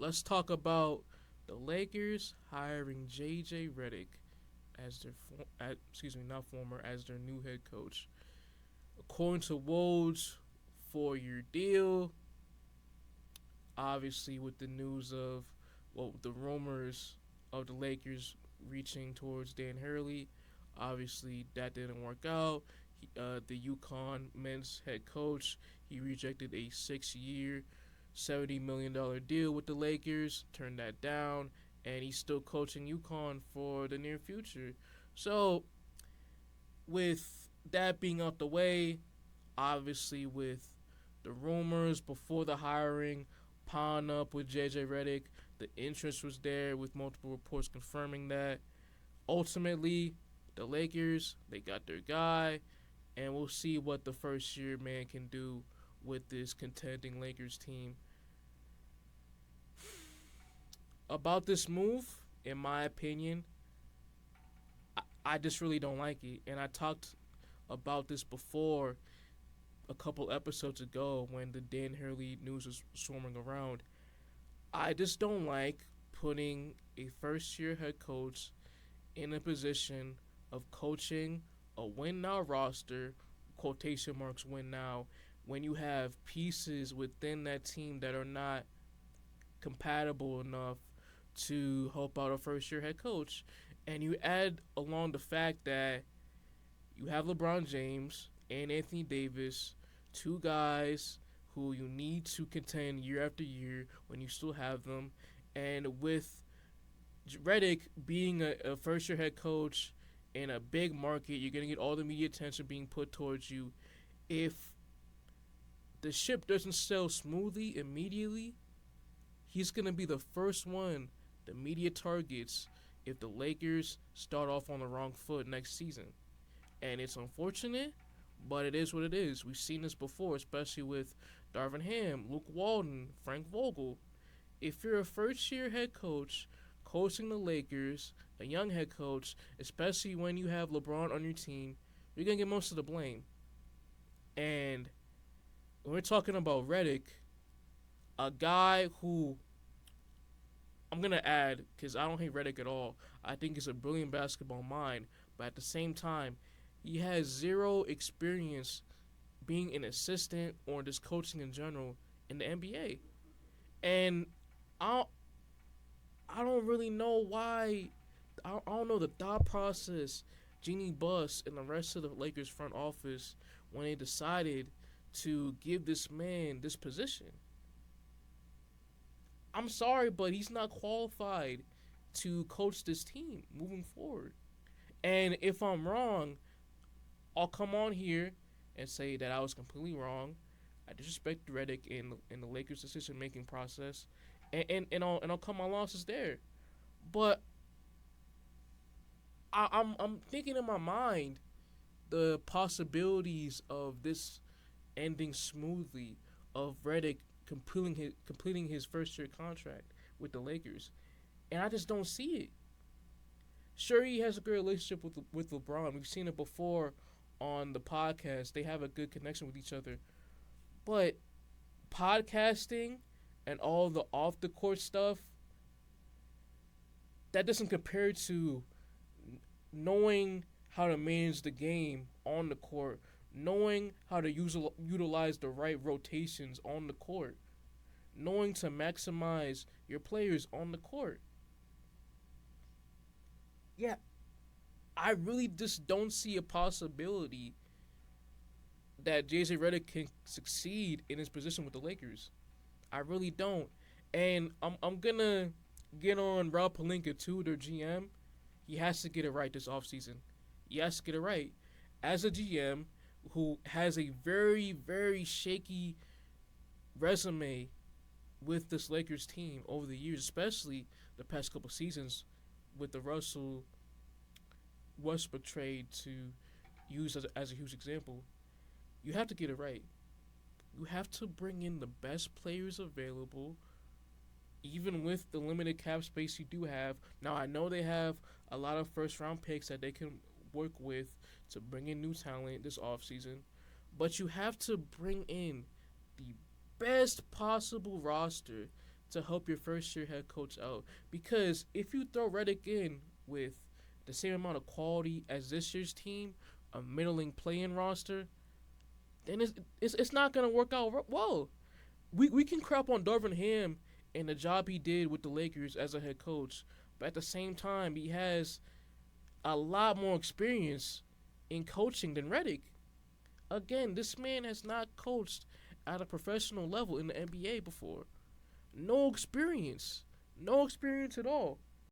let's talk about the Lakers hiring JJ Redick as their not former, as their new head coach. According to Woj, 4-year deal. Obviously, with the news of the rumors of the Lakers reaching towards Dan Hurley, obviously that didn't work out. The UConn men's head coach, he rejected a 6-year, $70 million deal with the Lakers, turned that down, and he's still coaching UConn for the near future. So, with that being out the way, obviously with the rumors before the hiring piling up with JJ Redick, the interest was there with multiple reports confirming that. Ultimately, the Lakers, they got their guy, and we'll see what the first year man can do with this contending Lakers team. About this move, in my opinion, I just really don't like it. And I talked about this before a couple episodes ago when the Dan Hurley news was swarming around. I just don't like putting a first year head coach in a position of coaching a win now roster, quotation marks win now, when you have pieces within that team that are not compatible enough to help out a first year head coach. And you add along the fact that you have LeBron James and Anthony Davis, two guys who you need to contend year after year when you still have them. And with Redick being a first year head coach in a big market, you're going to get all the media attention being put towards you. If the ship doesn't sail smoothly immediately, he's going to be the first one the media targets if the Lakers start off on the wrong foot next season. And it's unfortunate, but it is what it is. We've seen this before, especially with Darvin Ham, Luke Walton, Frank Vogel. If you're a first-year head coach coaching the Lakers, a young head coach, especially when you have LeBron on your team, you're going to get most of the blame. And when we're talking about Redick, a guy who I'm going to add, because I don't hate Redick at all. I think he's a brilliant basketball mind. But at the same time, he has zero experience being an assistant or just coaching in general in the NBA. And I don't really know why. I don't know the thought process, Jeannie Buss and the rest of the Lakers front office when they decided to give this man this position. I'm sorry, but he's not qualified to coach this team moving forward. And if I'm wrong, I'll come on here and say that I was completely wrong. I disrespect Redick in the Lakers' decision making process, and I'll cut my losses there. But I'm thinking in my mind the possibilities of this ending smoothly, of Redick completing his first year contract with the Lakers, and I just don't see it. Sure, he has a great relationship with LeBron. We've seen it before on the podcast. They have a good connection with each other, but podcasting and all the off the court stuff, that doesn't compare to knowing how to manage the game on the court, knowing how to utilize the right rotations on the court, knowing to maximize your players on the court. Yeah, I really just don't see a possibility that JJ Redick can succeed in his position with the Lakers. I really don't. And I'm gonna get on Rob Pelinka too, their GM. He has to get it right this offseason. He has to get it right. As a GM who has a very, very shaky resume with this Lakers team over the years, especially the past couple seasons with the Russell Westbrook trade to use as a huge example, you have to get it right. You have to bring in the best players available, even with the limited cap space you do have. Now, I know they have a lot of first-round picks that they can work with to bring in new talent this offseason, but you have to bring in the best possible roster to help your first year head coach out. Because if you throw Redick in with the same amount of quality as this year's team, a middling playing roster, then it's not gonna work out well. We can crap on Darvin Ham and the job he did with the Lakers as a head coach, but at the same time he has a lot more experience in coaching than Redick. Again, this man has not coached at a professional level in the NBA before. No experience. No experience at all.